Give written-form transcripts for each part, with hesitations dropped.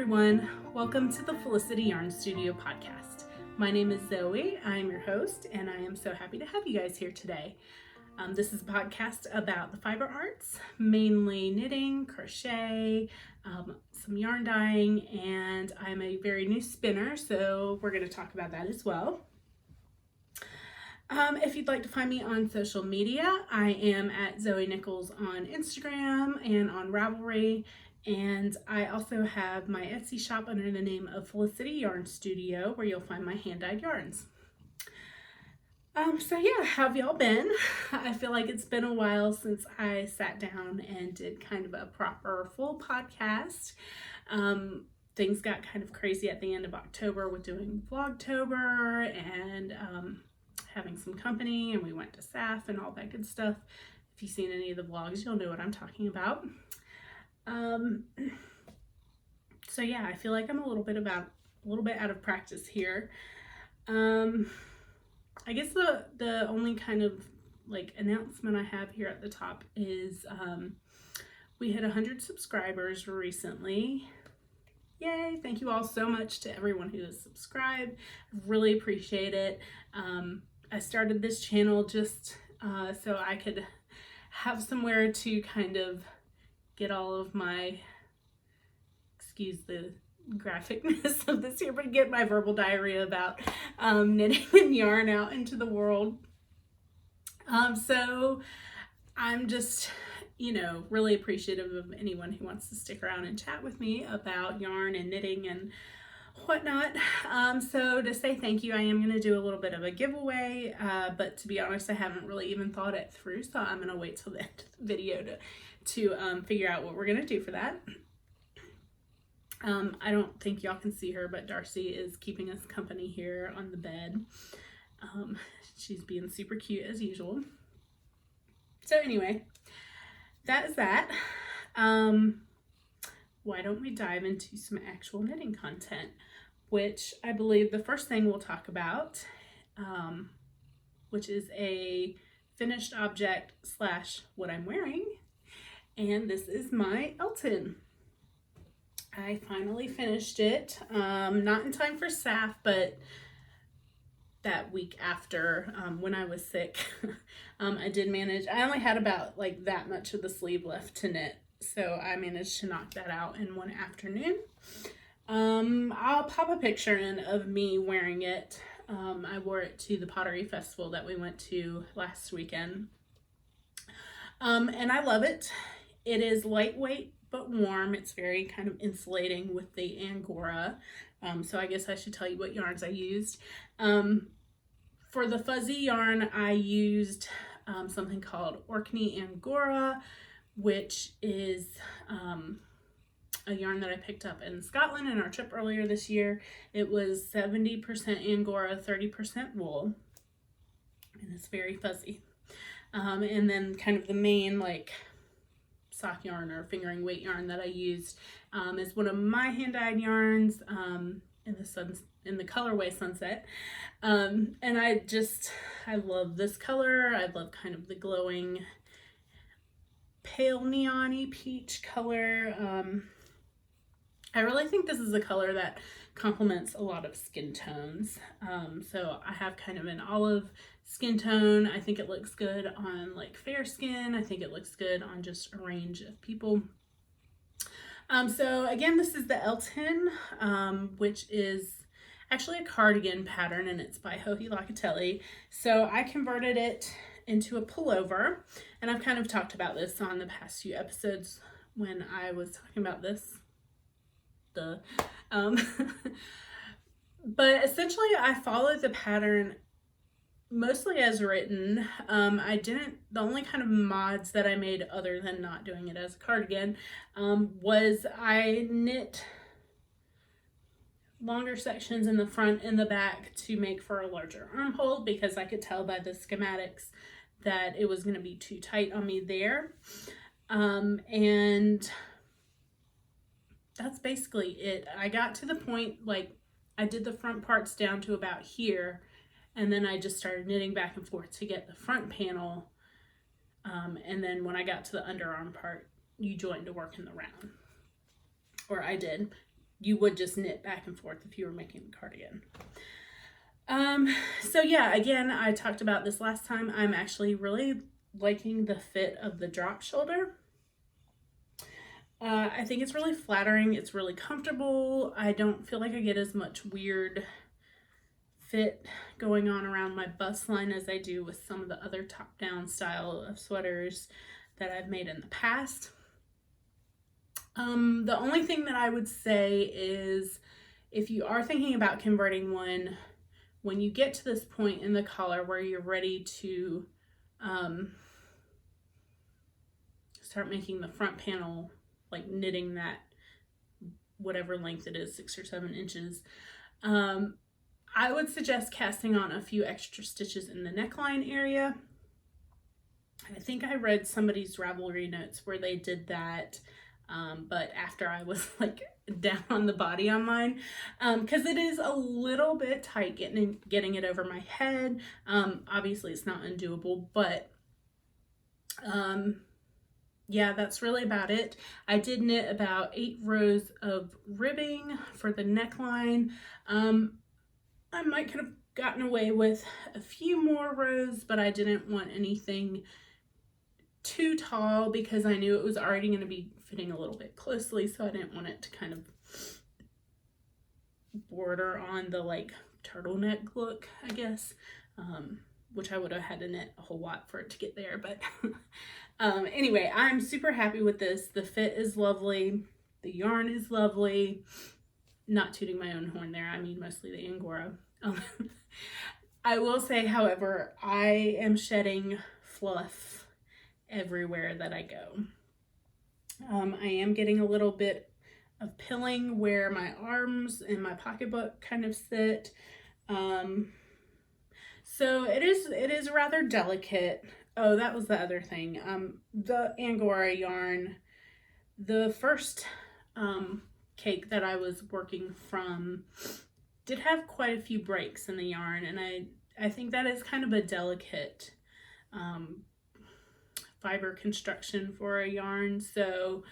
everyone. Welcome to the Felicity Yarn Studio podcast. My name is Zoe. I'm your host, and I am so happy to have you guys here today. This is a podcast about the fiber arts, mainly knitting, crochet, some yarn dyeing, and I'm a very new spinner, so we're going to talk about that as well. If you'd like to find me on social media, I am at Zoe Nichols on Instagram and on Ravelry. And I also have my Etsy shop under the name of Felicity Yarn Studio, where you'll find my hand-dyed yarns. So yeah, how have y'all been? I feel like it's been a while since I sat down and did kind of a proper full podcast. Things got kind of crazy at the end of October with doing Vlogtober and having some company, and we went to SAF and all that good stuff. If you've seen any of the vlogs, you'll know what I'm talking about. So yeah, I feel like I'm a little bit out of practice here. I guess the only kind of like announcement I have here at the top is we hit 100 subscribers recently. Yay! Thank you all so much to everyone who has subscribed. I really appreciate it. I started this channel just so I could have somewhere to kind of get all of my, excuse the graphicness of this here, but get my verbal diarrhea about knitting and yarn out into the world. So I'm just, really appreciative of anyone who wants to stick around and chat with me about yarn and knitting and whatnot. So to say thank you, I am going to do a little bit of a giveaway, but to be honest, I haven't really even thought it through, so I'm going to wait till the end of the video to figure out what we're going to do for that. I don't think y'all can see her, but Darcy is keeping us company here on the bed. She's being super cute as usual. So anyway, that is that. Why don't we dive into some actual knitting content, which I believe the first thing we'll talk about, which is a finished object / what I'm wearing. And this is my Elton. I finally finished it, not in time for SAF, but that week after, when I was sick. I did manage, I only had about like that much of the sleeve left to knit, so I managed to knock that out in one afternoon. I'll pop a picture in of me wearing it. I wore it to the pottery festival that we went to last weekend. And I love it. It is lightweight but warm. It's very kind of insulating with the Angora. So I guess I should tell you what yarns I used. For the fuzzy yarn, I used something called Orkney Angora, which is a yarn that I picked up in Scotland in our trip earlier this year. It was 70% Angora, 30% wool, and it's very fuzzy. And then kind of the main like sock yarn or fingering weight yarn that I used is one of my hand-dyed yarns in the colorway Sunset. And I love this color. I love kind of the glowing pale neon-y peach color. I really think this is a color that complements a lot of skin tones. So I have kind of an olive skin tone. I think it looks good on like fair skin. I think it looks good on just a range of people. So again, this is the Elton, which is actually a cardigan pattern, and it's by Locatelli. So I converted it into a pullover, and I've kind of talked about this on the past few episodes when I was talking about this. But essentially I followed the pattern mostly as written. The only kind of mods that I made other than not doing it as a cardigan was I knit longer sections in the front and the back to make for a larger armhole, because I could tell by the schematics that it was going to be too tight on me there. And that's basically it. I got to the point, like, I did the front parts down to about here, and then I just started knitting back and forth to get the front panel. And then when I got to the underarm part, you join to work in the round. Or I did. you would just knit back and forth if you were making the cardigan. So yeah, again, I talked about this last time. I'm actually really liking the fit of the drop shoulder. I think it's really flattering. It's really comfortable. I don't feel like I get as much weird fit going on around my bust line as I do with some of the other top-down style of sweaters that I've made in the past. The only thing that I would say is if you are thinking about converting one, when you get to this point in the collar where you're ready to start making the front panel, like knitting that whatever length it is, 6 or 7 inches, I would suggest casting on a few extra stitches in the neckline area. I think I read somebody's Ravelry notes where they did that, but after I was like down on the body on mine, because it is a little bit tight getting it over my head. Obviously it's not undoable, but yeah, that's really about it. I did knit about 8 rows of ribbing for the neckline. I might could have gotten away with a few more rows, but I didn't want anything too tall because I knew it was already going to be fitting a little bit closely, so I didn't want it to kind of border on the like turtleneck look, I guess, which I would have had to knit a whole lot for it to get there, but anyway, I'm super happy with this. The fit is lovely. The yarn is lovely. Not tooting my own horn there. I mean, mostly the Angora. I will say, however, I am shedding fluff everywhere that I go. I am getting a little bit of pilling where my arms and my pocketbook kind of sit. So it is rather delicate. Oh, that was the other thing. The Angora yarn, the first cake that I was working from did have quite a few breaks in the yarn, and I think that is kind of a delicate fiber construction for a yarn. So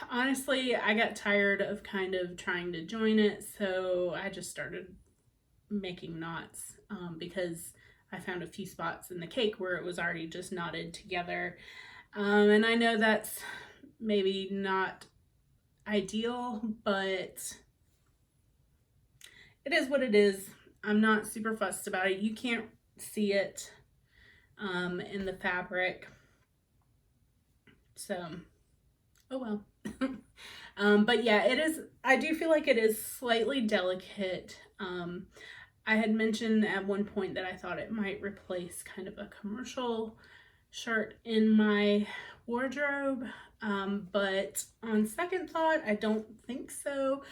honestly, I got tired of kind of trying to join it, so I just started making knots because I found a few spots in the cake where it was already just knotted together. And I know that's maybe not ideal, but it is what it is. I'm not super fussed about it. You can't see it in the fabric, so oh well. But yeah, it is, I do feel like it is slightly delicate. I had mentioned at one point that I thought it might replace kind of a commercial shirt in my wardrobe, but on second thought, I don't think so.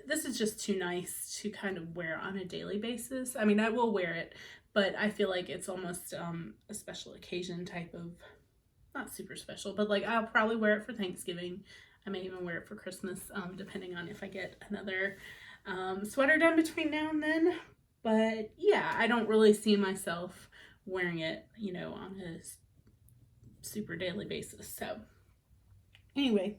This is just too nice to kind of wear on a daily basis. I mean, I will wear it, but I feel like it's almost a special occasion type of, not super special, but like I'll probably wear it for Thanksgiving. I may even wear it for Christmas, depending on if I get another sweater done between now and then. But yeah, I don't really see myself wearing it, you know, on a super daily basis. So anyway,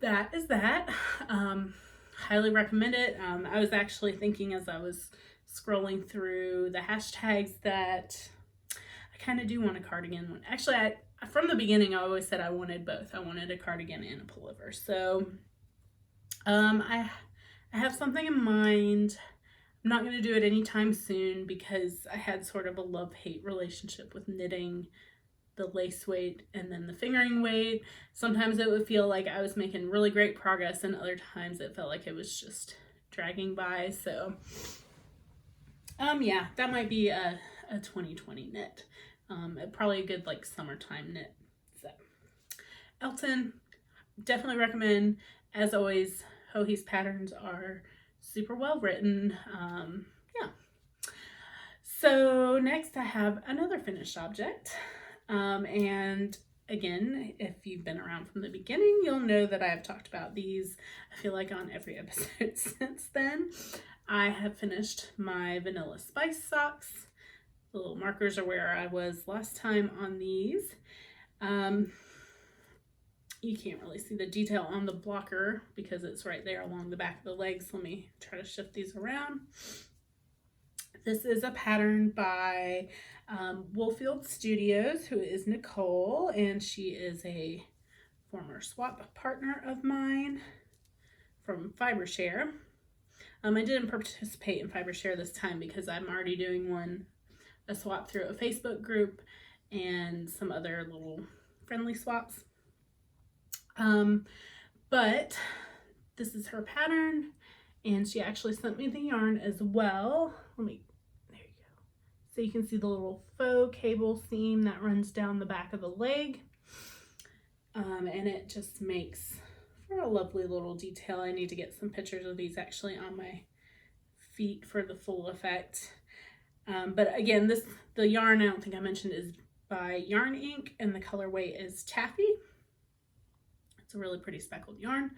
that is that. Highly recommend it. I was actually thinking as I was scrolling through the hashtags that I kind of do want a cardigan one. Actually, from the beginning, I always said I wanted both. I wanted a cardigan and a pullover. So I have something in mind. I'm not going to do it anytime soon because I had sort of a love-hate relationship with knitting the lace weight and then the fingering weight. Sometimes it would feel like I was making really great progress, and other times it felt like it was just dragging by. So yeah, that might be a 2020 knit. Probably a good like summertime knit. So Elton, definitely recommend. As always, Joji's patterns are super well written. Yeah. So next I have another finished object. And again, if you've been around from the beginning, you'll know that I have talked about these, I feel like, on every episode since then. I have finished my Vanilla Spice socks. The little markers are where I was last time on these. You can't really see the detail on the blocker because it's right there along the back of the legs. Let me try to shift these around. This is a pattern by Woolfield Studios, who is Nicole, and she is a former swap partner of mine from Fibershare. I didn't participate in Fibershare this time because I'm already doing a swap through a Facebook group and some other little friendly swaps. But this is her pattern, and she actually sent me the yarn as well. There you go. So you can see the little faux cable seam that runs down the back of the leg. And it just makes for a lovely little detail. I need to get some pictures of these actually on my feet for the full effect. But again, the yarn I don't think I mentioned is by Yarn Ink, and the colorway is Taffy. It's a really pretty speckled yarn.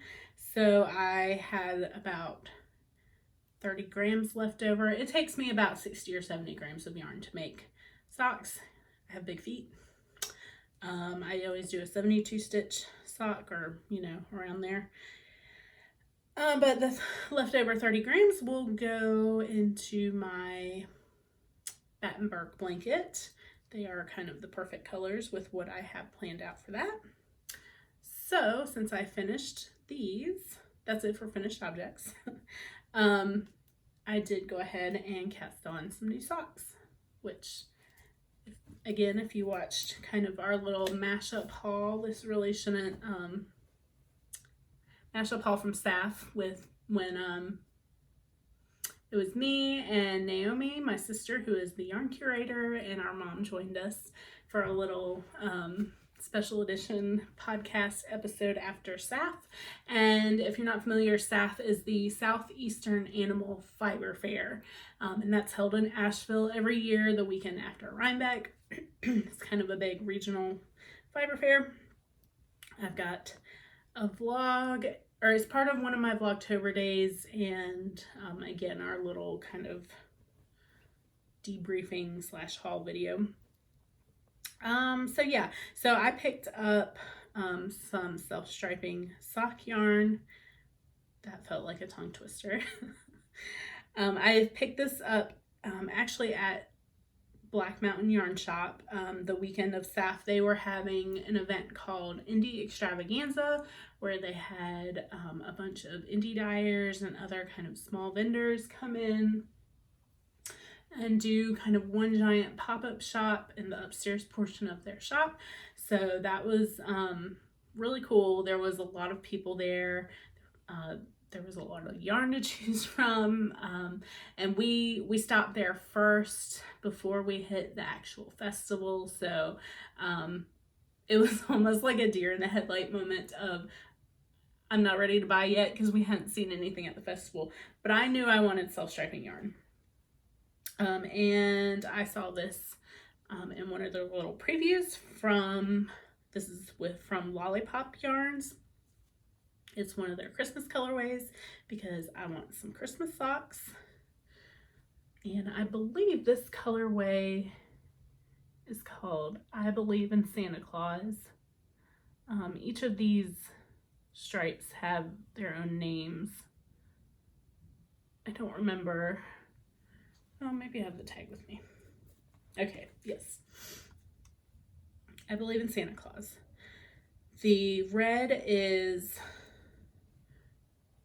So I had about 30 grams left over. It takes me about 60 or 70 grams of yarn to make socks. I have big feet. I always do a 72 stitch sock, or around there. But the leftover 30 grams will go into my Battenberg blanket. They are kind of the perfect colors with what I have planned out for that. So since I finished these, that's it for finished objects. I did go ahead and cast on some new socks, which again, if you watched kind of our little mashup haul, this really shouldn't mashup haul from staff with when it was me and Naomi, my sister, who is the yarn curator, and our mom joined us for a little special edition podcast episode after SAF. And if you're not familiar, SAF is the Southeastern Animal Fiber Fair, and that's held in Asheville every year the weekend after Rhinebeck. It's kind of a big regional fiber fair. I've got a vlog, or it's part of one of my Vlogtober days, and again, our little kind of debriefing / haul video. So yeah, so I picked up some self-striping sock yarn. That felt like a tongue twister. I picked this up actually at Black Mountain Yarn Shop. The weekend of SAF, they were having an event called Indie Extravaganza, where they had a bunch of indie dyers and other kind of small vendors come in and do kind of one giant pop-up shop in the upstairs portion of their shop. So that was really cool. There was a lot of people there. There was a lot of yarn to choose from, and we stopped there first before we hit the actual festival. So it was almost like a deer in the headlight moment of, I'm not ready to buy yet because we hadn't seen anything at the festival, but I knew I wanted self-striping yarn. And I saw this in one of their little previews from Lollipop Yarns. It's one of their Christmas colorways because I want some Christmas socks. And I believe this colorway is called I Believe in Santa Claus. Each of these stripes have their own names. I don't remember. Oh, maybe I have the tag with me. Okay, yes. I Believe in Santa Claus. The red is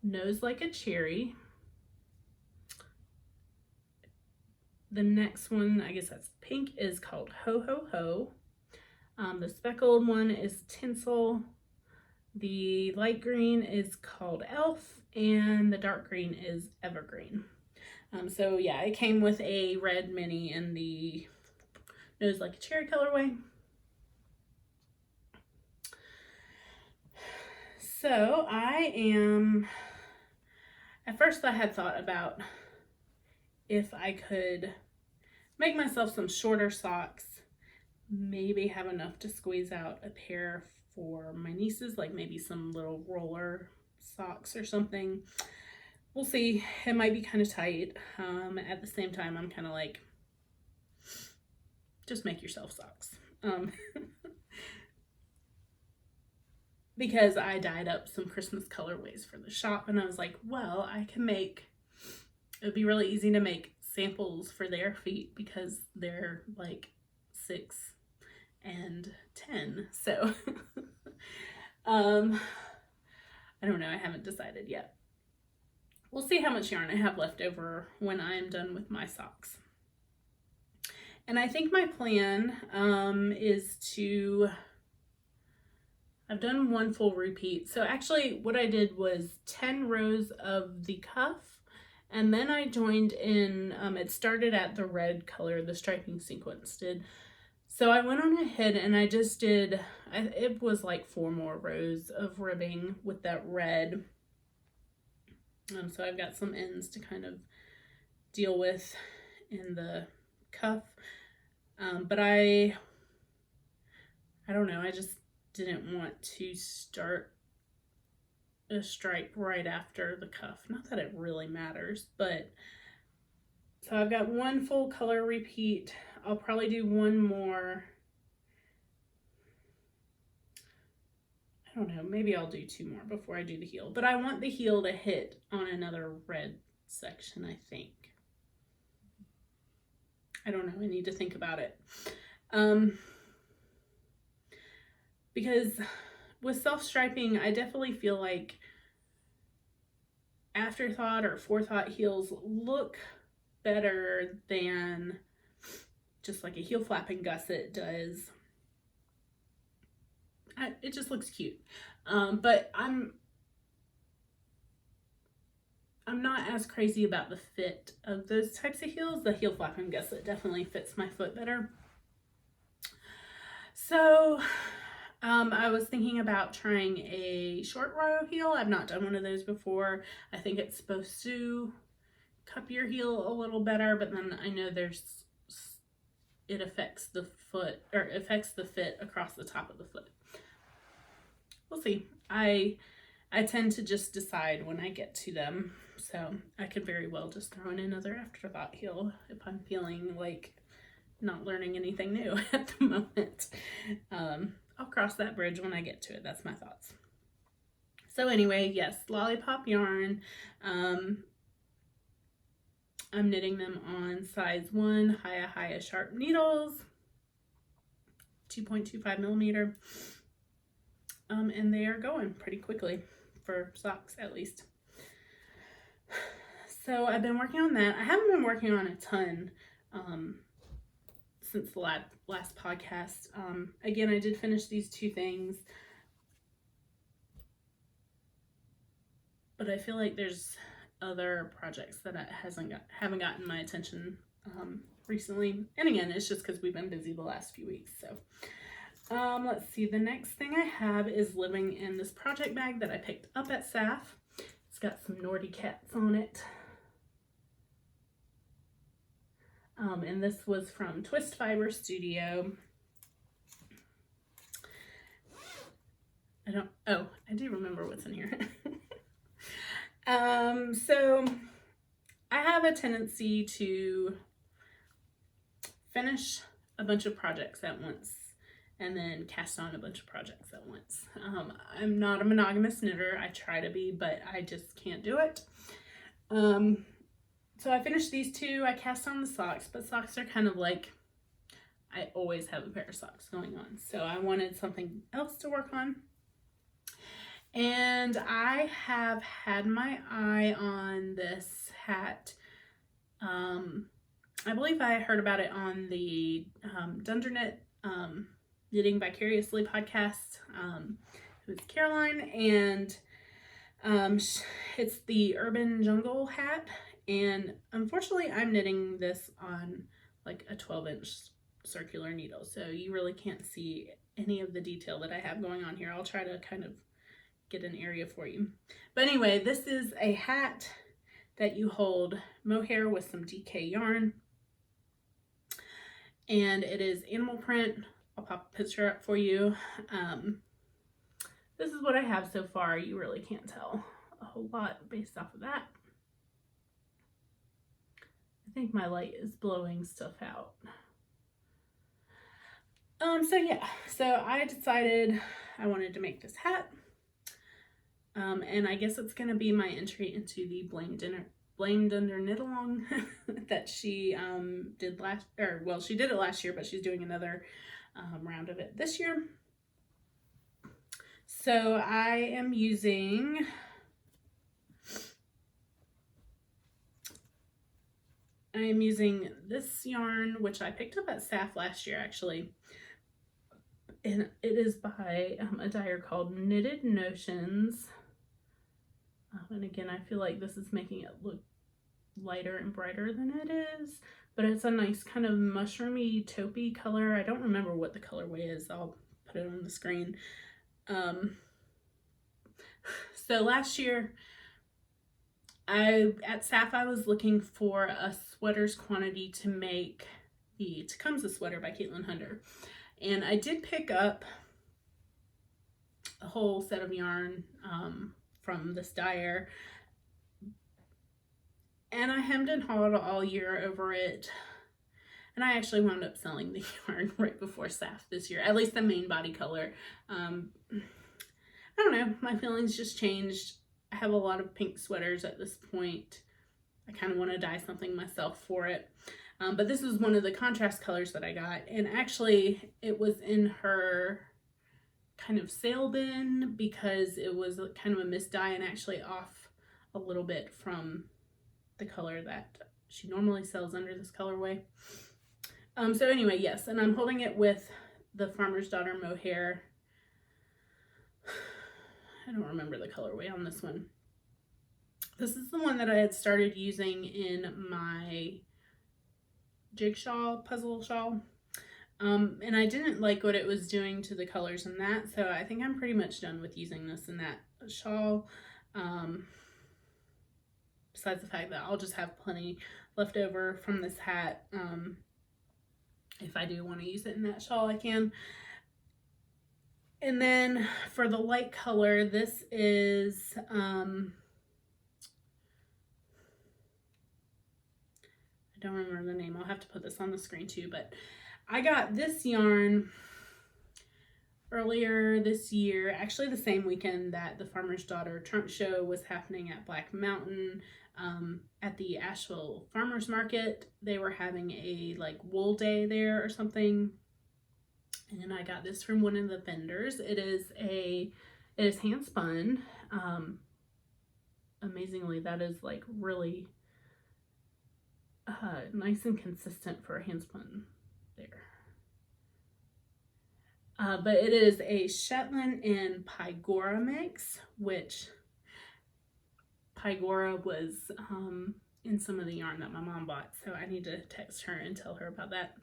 Nose Like a Cherry. The next one, I guess that's pink, is called Ho Ho Ho. The speckled one is Tinsel. The light green is called Elf, and the dark green is Evergreen. So yeah, it came with a red mini in the Nose Like a Cherry colorway. So at first I had thought about if I could make myself some shorter socks, maybe have enough to squeeze out a pair for my nieces, like maybe some little roller socks or something. We'll see. It might be kind of tight. At the same time, I'm kind of like, just make yourself socks. because I dyed up some Christmas colorways for the shop, and I was like, well, it would be really easy to make samples for their feet because they're like 6 and 10. So I don't know, I haven't decided yet. We'll see how much yarn I have left over when I am done with my socks. And I think my plan is to, I've done one full repeat. So actually what I did was 10 rows of the cuff, and then I joined in, it started at the red color, the striping sequence did. So I went on ahead and I just did, it was like 4 more rows of ribbing with that red. So I've got some ends to kind of deal with in the cuff. But I don't know, I just didn't want to start a stripe right after the cuff. Not that it really matters, but so I've got one full color repeat. I'll probably do one more. I don't know, maybe I'll do 2 more before I do the heel, but I want the heel to hit on another red section, I think. I don't know, I need to think about it. Because with self-striping, I definitely feel like afterthought or forethought heels look better than just like a heel flapping gusset does. It just looks cute. But I'm not as crazy about the fit of those types of heels. The heel flapping gusset definitely fits my foot better. So I was thinking about trying a short row heel. I've not done one of those before. I think it's supposed to cup your heel a little better, but then I know it affects the foot, or affects the fit across the top of the foot. We'll see. I tend to just decide when I get to them, so I could very well just throw in another afterthought heel if I'm feeling like not learning anything new at the moment. I'll cross that bridge when I get to it. That's my thoughts. So anyway, yes, lollipop yarn. I'm knitting them on size 1 Haya sharp needles, 2.25 millimeter. And they are going pretty quickly for socks, at least. So I've been working on that. I haven't been working on a ton since the last podcast. Again, I did finish these 2 things, but I feel like there's other projects that haven't gotten my attention recently. And again, it's just because we've been busy the last few weeks. So let's see, the next thing I have is living in this project bag that I picked up at SAF. It's got some Nordy cats on it. And this was from Twist Fiber Studio. I do remember what's in here. So I have a tendency to finish a bunch of projects at once and then cast on a bunch of projects at once. I'm not a monogamous knitter. I try to be, but I just can't do it. So I finished these 2. I cast on the socks, but socks are kind of like, I always have a pair of socks going on. So I wanted something else to work on. And I have had my eye on this hat. I believe I heard about it on the Dundernit Knitting Vicariously podcast. It was Caroline, and it's the Urban Jungle hat. And unfortunately, I'm knitting this on like a 12-inch circular needle, so you really can't see any of the detail that I have going on here. I'll try to kind of get an area for you. But anyway, this is a hat that you hold mohair with some DK yarn. And it is animal print. I'll pop a picture up for you. This is what I have so far. You really can't tell a whole lot based off of that. I think my light is blowing stuff out. So yeah, so I decided I wanted to make this hat. And I guess it's going to be my entry into the Blamed Under Knit Along that she did she did it last year, but she's doing another round of it this year. So I am using this yarn, which I picked up at SAF last year actually, and it is by a dyer called Knitted Notions. And again, I feel like this is making it look lighter and brighter than it is, but it's a nice kind of mushroomy taupey color. I don't remember what the colorway is. I'll put it on the screen. So last year at SAF I was looking for a sweaters quantity to make the Tecumseh sweater by Caitlin Hunter, and I did pick up a whole set of yarn from this dyer, and I hemmed and hawed all year over it, and I actually wound up selling the yarn right before SAF this year, at least the main body color. I don't know, my feelings just changed. I have a lot of pink sweaters at this point. I kind of want to dye something myself for it. But this is one of the contrast colors that I got, and actually it was in her kind of sale bin because it was kind of a mist dye and actually off a little bit from the color that she normally sells under this colorway. So anyway, yes, and I'm holding it with the Farmer's Daughter mohair. I don't remember the colorway on this one. This is the one that I had started using in my jigsaw puzzle shawl. And I didn't like what it was doing to the colors in that, so I think I'm pretty much done with using this in that shawl. Besides the fact that I'll just have plenty left over from this hat. If I do want to use it in that shawl, I can. And then for the light color, this is I don't remember the name. I'll have to put this on the screen too, but I got this yarn earlier this year, actually the same weekend that the Farmer's Daughter Trunk Show was happening at Black Mountain. At the Asheville Farmers Market, they were having a like wool day there or something. And I got this from one of the vendors. It is hand spun. Amazingly, that is like really nice and consistent for a hand spun there. But it is a Shetland and Pygora mix, which Pygora was in some of the yarn that my mom bought, so I need to text her and tell her about that.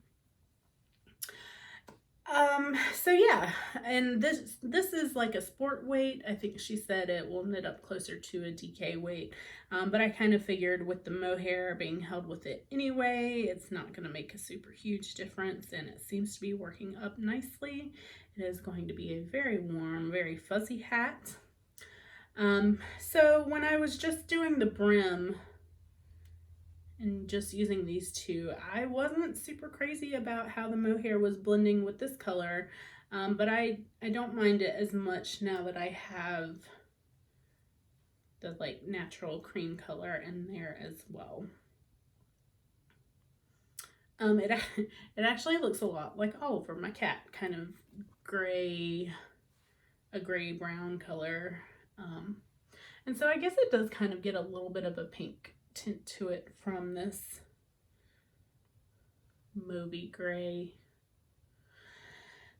So yeah, and this is like a sport weight. I think she said it will knit up closer to a DK weight, but I kind of figured with the mohair being held with it anyway, it's not going to make a super huge difference, and it seems to be working up nicely. It is going to be a very warm, very fuzzy hat. So when I was just doing the brim and just using these two, I wasn't super crazy about how the mohair was blending with this color, but I don't mind it as much now that I have the like natural cream color in there as well. It actually looks a lot like Oliver, my cat, kind of gray, a gray brown color. And so I guess it does kind of get a little bit of a pink tint to it from this mauvey gray.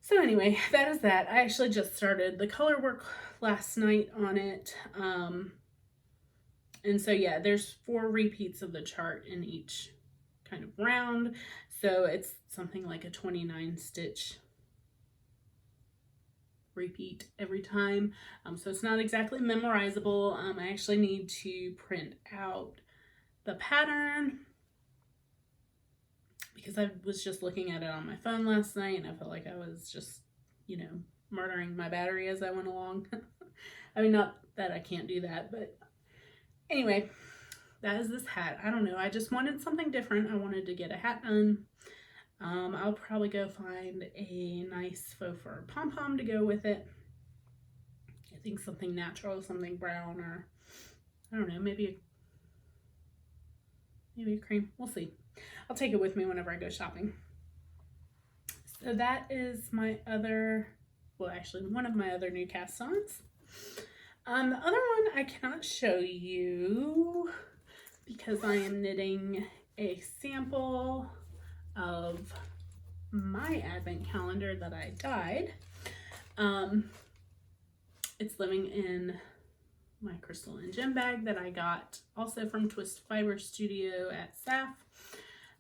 So anyway, that is that. I actually just started the color work last night on it. And so yeah, there's 4 repeats of the chart in each kind of round. So it's something like a 29 stitch repeat every time. So it's not exactly memorizable. I actually need to print out the pattern because I was just looking at it on my phone last night and I felt like I was just, you know, murdering my battery as I went along. I mean, not that I can't do that, but anyway, that is this hat. I don't know. I just wanted something different. I wanted to get a hat done. I'll probably go find a nice faux fur pom-pom to go with it. think something natural, something brown, or I don't know, maybe a cream. We'll see. I'll take it with me whenever I go shopping. So that is my other, well, actually one of my other new cast-ons. The other one I cannot show you because I am knitting a sample of my advent calendar that I dyed. It's living in my crystal and gem bag that I got also from Twist Fiber Studio at SAF.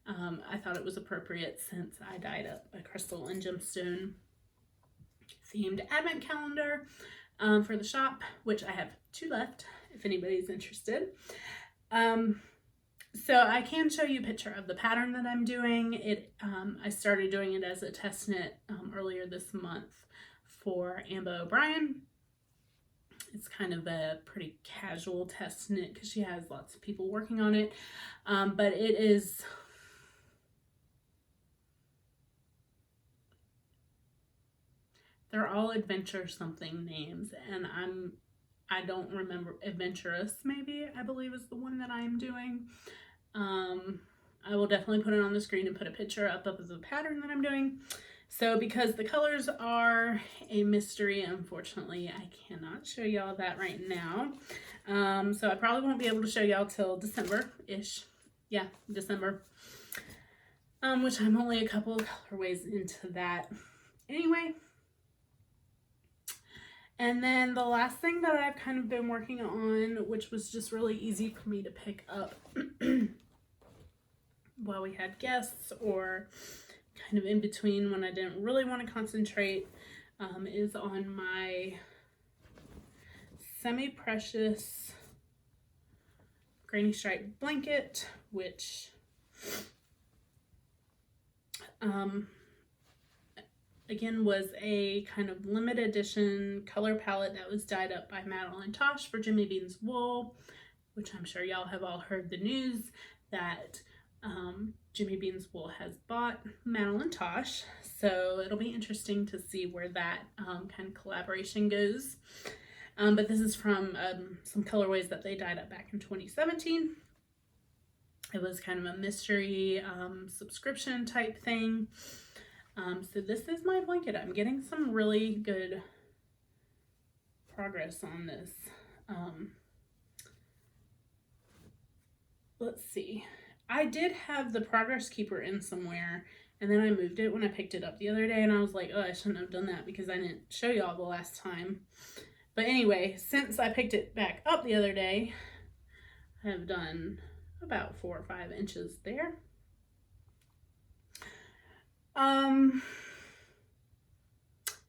I thought it was appropriate since I dyed up a crystal and gemstone themed advent calendar for the shop, which I have 2 left if anybody's interested. So I can show you a picture of the pattern that I'm doing. I started doing it as a test knit earlier this month for Amber O'Brien. It's kind of a pretty casual test knit because she has lots of people working on it, but it is they're all adventure something names, and I don't remember. Adventurous, maybe, I believe is the one that I'm doing. I will definitely put it on the screen and put a picture up of the pattern that I'm doing. So because the colors are a mystery, unfortunately, I cannot show y'all that right now. So I probably won't be able to show y'all till December-ish. Yeah, December. Which I'm only a couple of colorways into that. Anyway. And then the last thing that I've kind of been working on, which was just really easy for me to pick up while we had guests or kind of in between when I didn't really want to concentrate, is on my semi-precious granny stripe blanket, which again was a kind of limited edition color palette that was dyed up by Madeline Tosh for Jimmy Bean's Wool, which I'm sure y'all have all heard the news that Jimmy Bean's Wool has bought Madeline Tosh, so it'll be interesting to see where that kind of collaboration goes. But this is from some colorways that they dyed up back in 2017. It was kind of a mystery subscription type thing. So this is my blanket. I'm getting some really good progress on this. Let's see. I did have the progress keeper in somewhere, and then I moved it when I picked it up the other day, and I was like, oh, I shouldn't have done that because I didn't show y'all the last time. But anyway, since I picked it back up the other day, I have done about 4 or 5 inches there.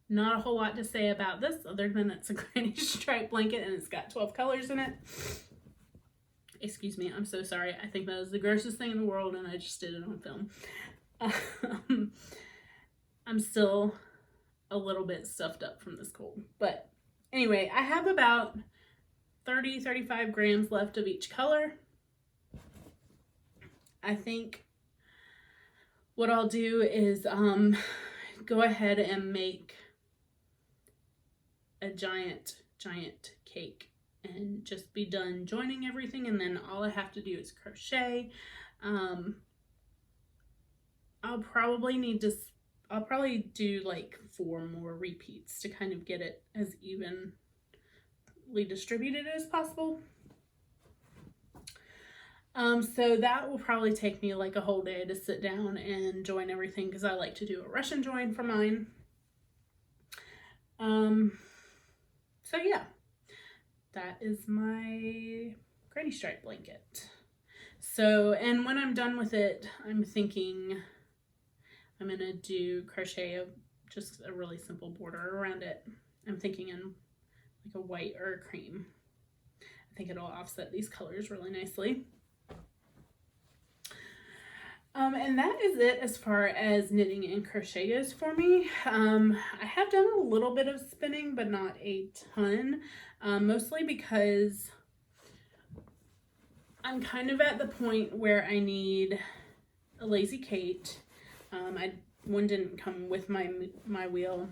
Not a whole lot to say about this other than it's a granny stripe blanket and it's got 12 colors in it. Excuse me, I'm so sorry. I think that was the grossest thing in the world and I just did it on film. I'm still a little bit stuffed up from this cold. But anyway, I have about 30-35 grams left of each color. I think what I'll do is go ahead and make a giant cake and just be done joining everything, and then all I have to do is crochet. I'll probably do like 4 more repeats to kind of get it as evenly distributed as possible. So that will probably take me like a whole day to sit down and join everything because I like to do a Russian join for mine. So yeah, that is my granny stripe blanket. So, and when I'm done with it, I'm thinking I'm gonna do crochet just a really simple border around it. I'm thinking in like a white or a cream. I think it'll offset these colors really nicely. And that is it as far as knitting and crochet goes for me. I have done a little bit of spinning, but not a ton, mostly because I'm kind of at the point where I need a Lazy Kate. One didn't come with my wheel,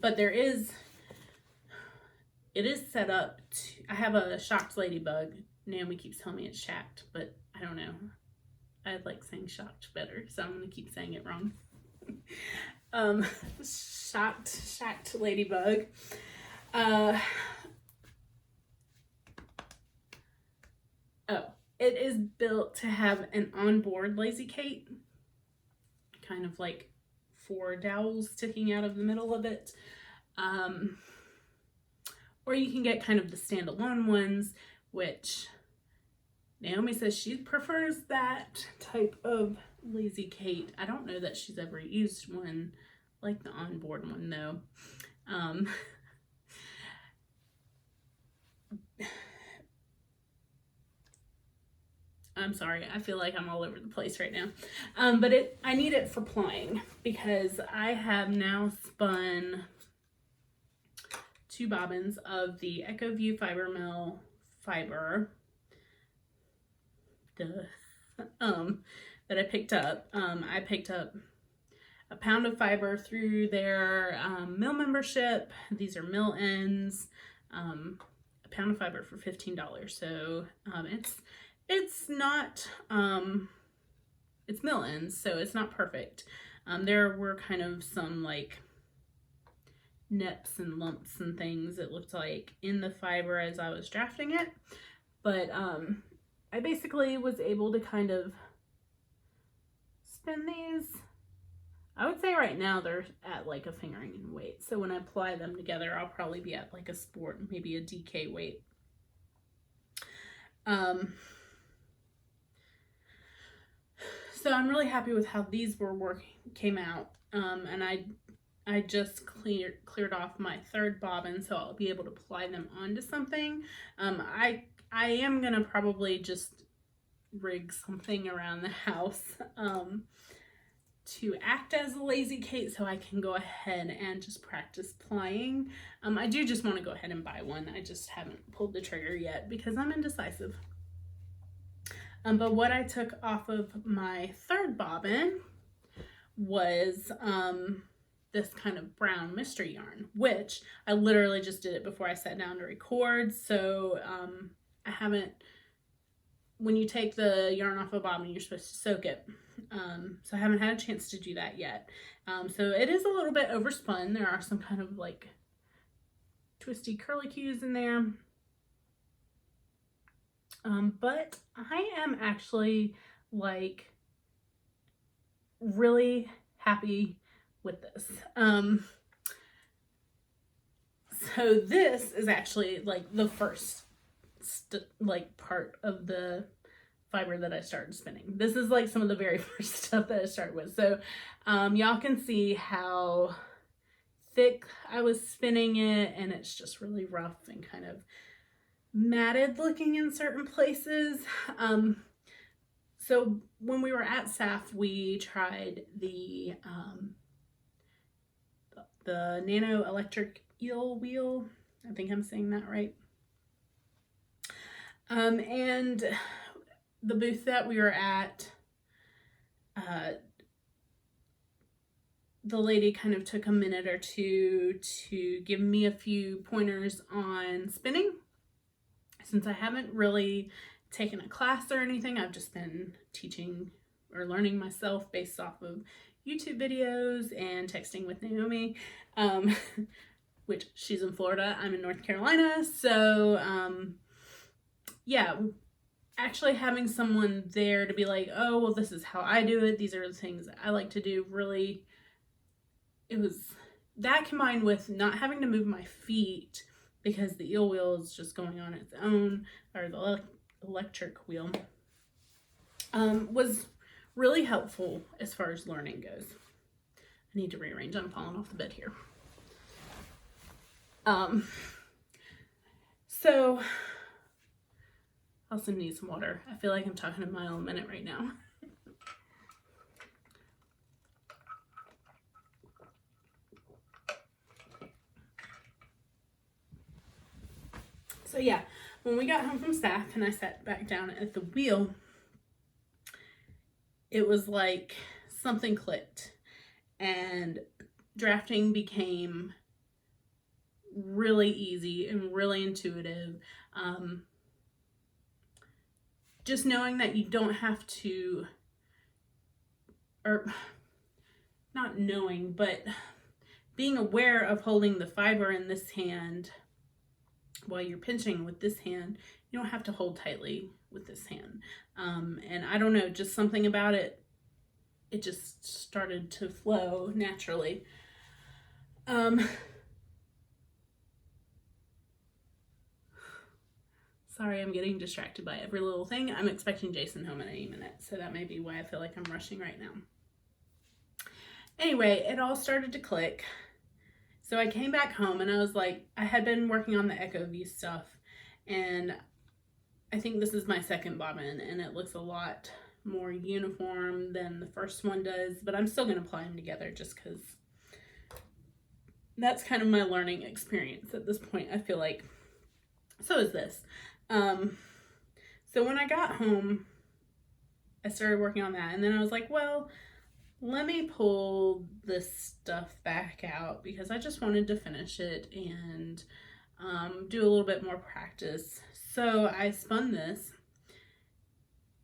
but there is it is set up to, I have a shocked ladybug. Naomi keeps telling me it's shacked, but I don't know. I like saying shocked better, so I'm going to keep saying it wrong. Shacked ladybug. It is built to have an onboard lazy Kate, kind of like 4 dowels sticking out of the middle of it. Or you can get kind of the standalone ones, which Naomi says she prefers that type of lazy Kate. I don't know that she's ever used one like the onboard one though. I'm sorry, I feel like I'm all over the place right now. But I need it for plying because I have now spun 2 bobbins of the Echo View Fiber Mill fiber that I picked up. I picked up a pound of fiber through their mill membership. These are mill ends. A pound of fiber for $15. So it's not it's mill ends, so it's not perfect. There were kind of some like nips and lumps and things, it looked like, in the fiber as I was drafting it, but I basically was able to kind of spin these. I would say right now they're at like a fingering in weight, so when I apply them together I'll probably be at like a sport, maybe a DK weight. So I'm really happy with how these came out, and I just cleared off my 3rd bobbin, so I'll be able to apply them onto something. I am gonna probably just rig something around the house to act as a lazy Kate, so I can go ahead and just practice plying. I do just want to go ahead and buy one. I just haven't pulled the trigger yet because I'm indecisive. But what I took off of my 3rd bobbin was this kind of brown mystery yarn, which I literally just did it before I sat down to record. So I haven't, when you take the yarn off a bobbin, you're supposed to soak it. So I haven't had a chance to do that yet. So it is a little bit overspun. There are some kind of like twisty curlicues in there. But I am actually like really happy with this. So this is actually like the first part of the fiber that I started spinning. This is like some of the very first stuff that I started with. So y'all can see how thick I was spinning it, and it's just really rough and kind of matted looking in certain places. So when we were at SAF, we tried the Nano Electric Eel Wheel. I think I'm saying that right. And the booth that we were at, the lady kind of took a minute or two to give me a few pointers on spinning. Since I haven't really taken a class or anything, I've just been teaching or learning myself based off of YouTube videos and texting with Naomi, which she's in Florida, I'm in North Carolina. So yeah, actually having someone there to be like, oh, well, this is how I do it, these are the things I like to do, really, it was that combined with not having to move my feet because the eel wheel is just going on its own, or the electric wheel, was really helpful as far as learning goes. I need to rearrange, I'm falling off the bed here. So I also need some water. I feel like I'm talking a mile a minute right now. So yeah, when we got home from staff and I sat back down at the wheel, it was like something clicked and drafting became really easy and really intuitive. Just knowing that you don't have to, or not knowing, but being aware of holding the fiber in this hand while you're pinching with this hand. You don't have to hold tightly with this hand. And I don't know, just something about it, it just started to flow naturally. Sorry, I'm getting distracted by every little thing. I'm expecting Jason home in any minute, so that may be why I feel like I'm rushing right now. Anyway, it all started to click. So I came back home and I was like, I had been working on the Echo V stuff, and I think this is my second bobbin, and it looks a lot more uniform than the first one does, but I'm still going to apply them together just because that's kind of my learning experience at this point, I feel like. So is this. So when I got home, I started working on that, and then I was like, well, let me pull this stuff back out because I just wanted to finish it and do a little bit more practice. So I spun this,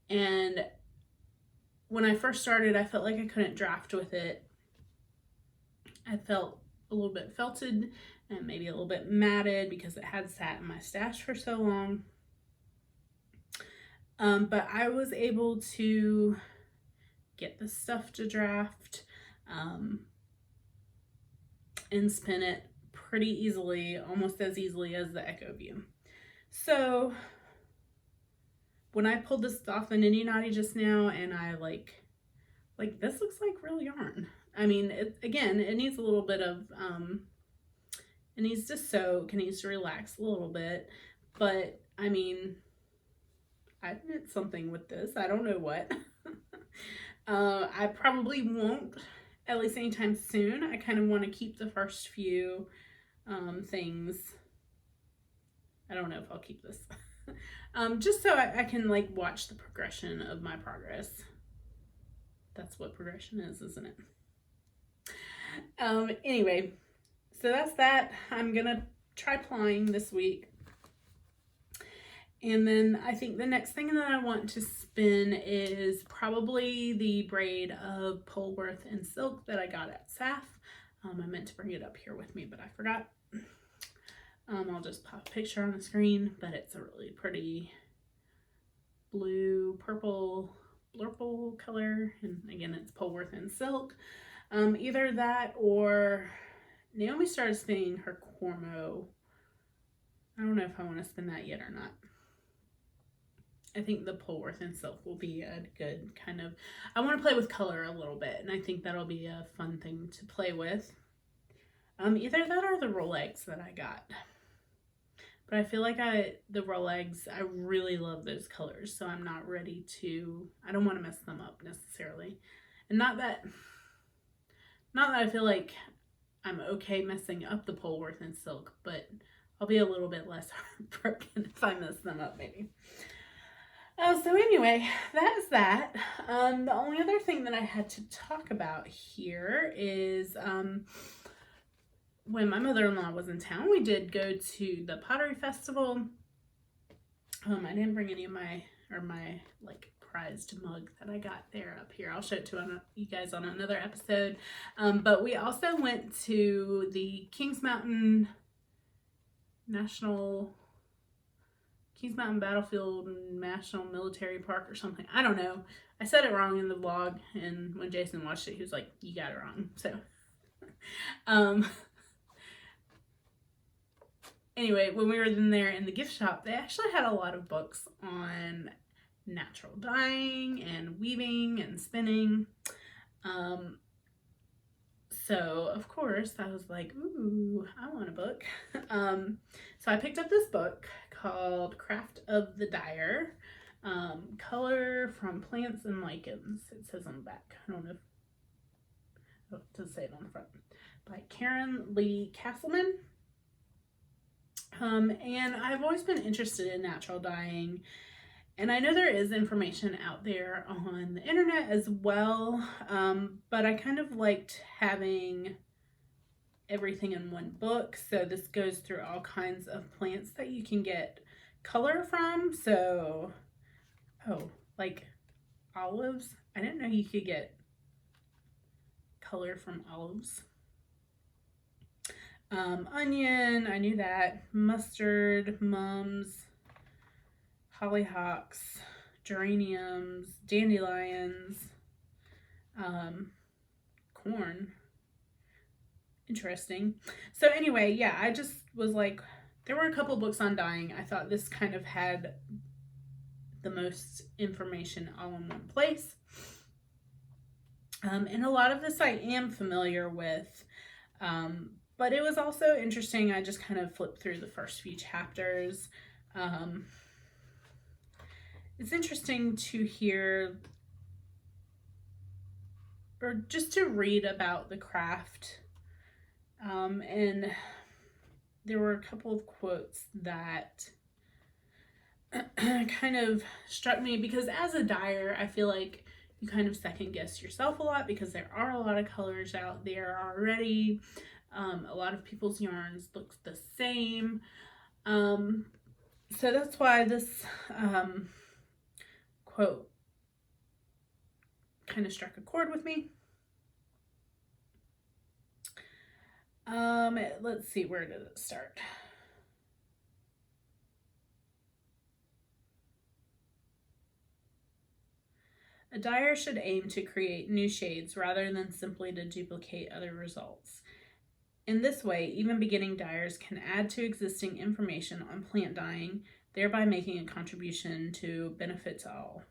and when I first started, I felt like I couldn't draft with it. I felt a little bit felted and maybe a little bit matted because it had sat in my stash for so long. But I was able to get the stuff to draft and spin it pretty easily, almost as easily as the Echo View. So when I pulled this off the Nitty Knotty just now, and I like this looks like real yarn. I mean, again, it needs a little bit of, it needs to soak, it needs to relax a little bit, but I mean, I did something with this. I don't know what. I probably won't, at least anytime soon. I kind of want to keep the first few things. I don't know if I'll keep this. Just so I can like watch the progression of my progress. That's what progression is, isn't it? Anyway, so that's that. I'm gonna try plying this week. And then I think the next thing that I want to spin is probably the braid of Polworth and silk that I got at SAF. I meant to bring it up here with me, but I forgot. I'll just pop a picture on the screen, but it's a really pretty blue, purple, blurple color. And again, it's Polworth and silk. Either that or Naomi started spinning her Cormo. I don't know if I want to spin that yet or not. I think the Polworth and silk will be a good kind of, I want to play with color a little bit, and I think that'll be a fun thing to play with. Either that or the roll eggs that I got. But I feel like the roll eggs, I really love those colors, so I'm not ready to, I don't want to mess them up necessarily. And not that I feel like I'm okay messing up the Polworth and silk, but I'll be a little bit less heartbroken if I mess them up maybe. So anyway, that is that. The only other thing that I had to talk about here is when my mother-in-law was in town, we did go to the pottery festival. I didn't bring any of my like prized mug that I got there up here. I'll show it to you guys on another episode. But we also went to the Kings Mountain Battlefield National Military Park or something. I don't know. I said it wrong in the vlog, and when Jason watched it, he was like, you got it wrong. So, anyway, when we were in there in the gift shop, they actually had a lot of books on natural dyeing and weaving and spinning. So of course I was like, ooh, I want a book. So I picked up this book called Craft of the Dyer, Color from Plants and Lichens. It says on the back. I don't know if it does say it on the front. By Karen Lee Castleman. And I've always been interested in natural dyeing, and I know there is information out there on the internet as well, but I kind of liked having everything in one book. So this goes through all kinds of plants that you can get color from. So, oh, like olives. I didn't know you could get color from olives. Onion, I knew that. Mustard, mums, hollyhocks, geraniums, dandelions, corn. Interesting. So anyway, yeah, I just was like, there were a couple books on dyeing. I thought this kind of had the most information all in one place. And a lot of this I am familiar with, but it was also interesting. I just kind of flipped through the first few chapters. It's interesting to hear or just to read about the craft. And there were a couple of quotes that kind of struck me, because as a dyer, I feel like you kind of second guess yourself a lot because there are a lot of colors out there already. A lot of people's yarns look the same. So that's why this quote kind of struck a chord with me. Let's see, where did it start? A dyer should aim to create new shades rather than simply to duplicate other results. In this way, even beginning dyers can add to existing information on plant dyeing, thereby making a contribution to benefit to all.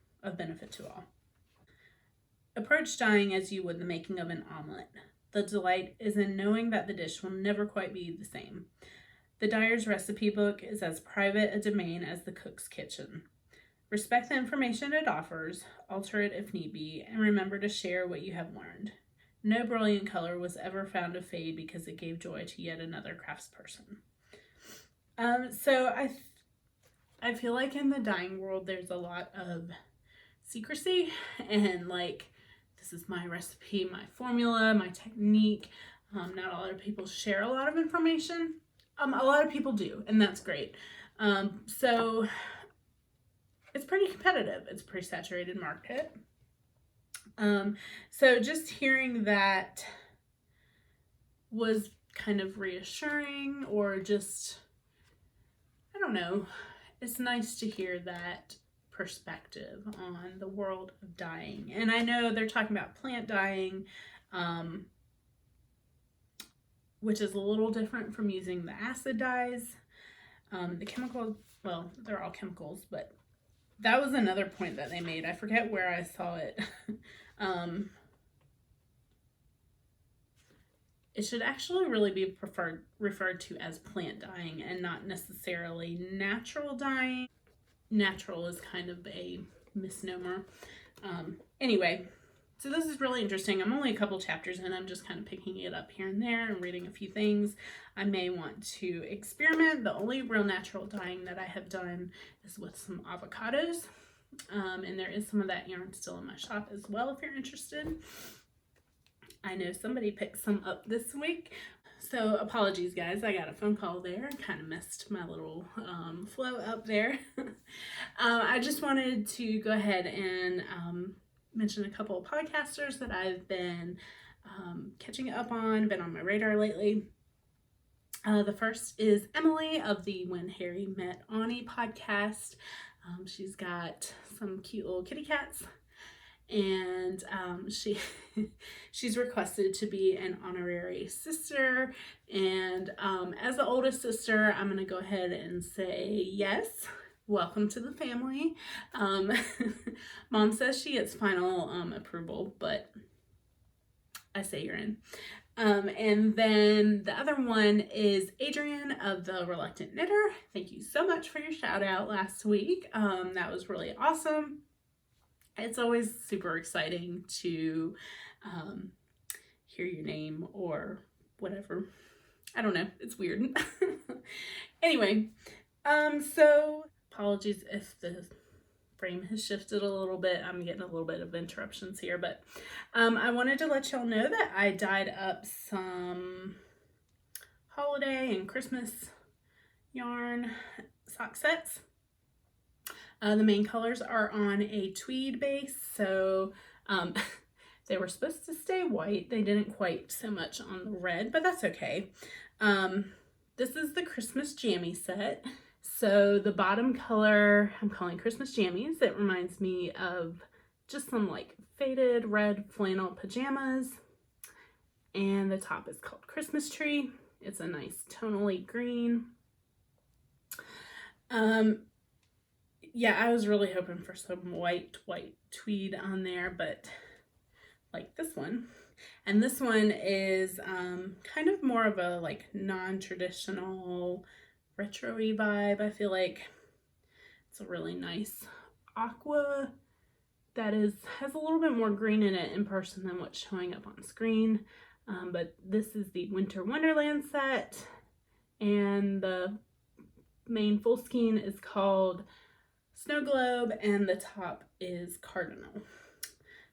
Approach dyeing as you would the making of an omelet. The delight is in knowing that the dish will never quite be the same. The dyer's recipe book is as private a domain as the cook's kitchen. Respect the information it offers, alter it if need be, and remember to share what you have learned. No brilliant color was ever found to fade because it gave joy to yet another craftsperson. So I feel like in the dyeing world there's a lot of secrecy and like, this is my recipe, my formula, my technique. Not a lot of people share a lot of information. A lot of people do, and that's great. So it's pretty competitive. It's a pretty saturated market. So just hearing that was kind of reassuring, or just, I don't know, it's nice to hear that perspective on the world of dyeing. And I know they're talking about plant dyeing, which is a little different from using the acid dyes. The chemical, well, they're all chemicals, but that was another point that they made. I forget where I saw it. It should actually really be referred to as plant dyeing and not necessarily natural dyeing. Natural is kind of a misnomer. Anyway, so this is really interesting. I'm only a couple chapters in. I'm just kind of picking it up here and there and reading a few things. I may want to experiment. The only real natural dyeing that I have done is with some avocados. And there is some of that yarn still in my shop as well if you're interested. I know somebody picked some up this week. So apologies guys, I got a phone call there. Kind of messed my little flow up there. I just wanted to go ahead and mention a couple of podcasters that I've been catching up on, been on my radar lately. The first is Emily of the When Harry Met Ani podcast. She's got some cute little kitty cats, and she's requested to be an honorary sister, and as the oldest sister, I'm gonna go ahead and say yes, welcome to the family. Mom says she gets final approval, but I say you're in. And then the other one is Adrian of the Reluctant Knitter. Thank you so much for your shout out last week. That was really awesome. It's always super exciting to hear your name or whatever. I don't know. It's weird. Anyway, so apologies if the frame has shifted a little bit. I'm getting a little bit of interruptions here, but I wanted to let y'all know that I dyed up some holiday and Christmas yarn sock sets. The main colors are on a tweed base, so they were supposed to stay white. They didn't quite so much on the red, but that's okay. This is the Christmas jammy set. So the bottom color I'm calling Christmas jammies. It reminds me of just some like faded red flannel pajamas. And the top is called Christmas tree. It's a nice tonally green. Yeah, I was really hoping for some white tweed on there, but like this one. And this one is kind of more of a like non-traditional retro-y vibe. I feel like it's a really nice aqua that has a little bit more green in it in person than what's showing up on screen. But this is the Winter Wonderland set, and the main full skein is called Snow Globe, and the top is Cardinal.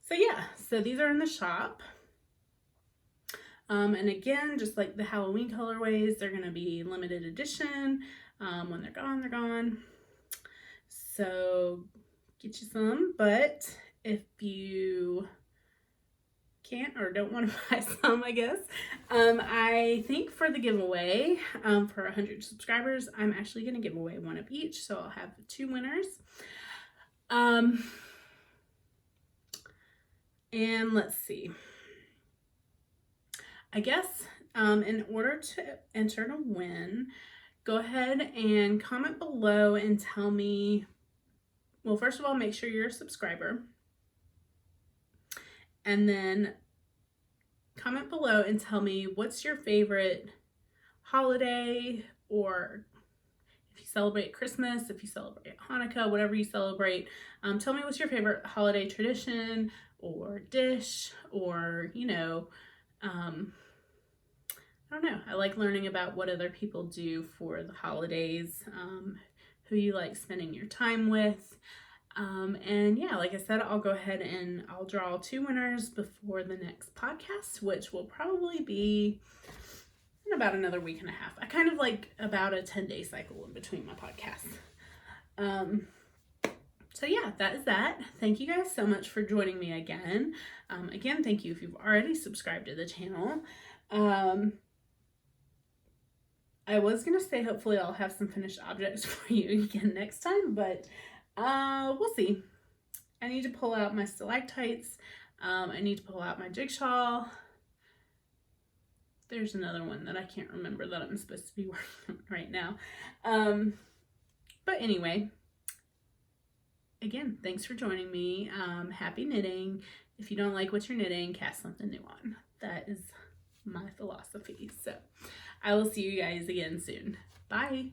So yeah, so these are in the shop. And again, just like the Halloween colorways, they're going to be limited edition. When they're gone, they're gone. So get you some, but if you can't or don't want to buy some, I guess, I think for the giveaway, for 100 subscribers, I'm actually going to give away one of each. So I'll have 2 winners. And let's see. I guess in order to enter to win, go ahead and comment below and tell me, well, first of all, make sure you're a subscriber. And then comment below and tell me what's your favorite holiday, or if you celebrate Christmas, if you celebrate Hanukkah, whatever you celebrate. Tell me what's your favorite holiday tradition or dish, or, you know, I don't know. I like learning about what other people do for the holidays, who you like spending your time with. And yeah, like I said, I'll go ahead and I'll draw 2 winners before the next podcast, which will probably be in about another week and a half. I kind of like about a 10-day cycle in between my podcasts. So yeah, that is that. Thank you guys so much for joining me again. Again, thank you if you've already subscribed to the channel. I was going to say hopefully I'll have some finished objects for you again next time, but we'll see. I need to pull out my stalactites. I need to pull out my jigsaw. There's another one that I can't remember that I'm supposed to be working on right now. But anyway, again, thanks for joining me. Happy knitting. If you don't like what you're knitting, cast something new on. That is my philosophy. So I will see you guys again soon. Bye.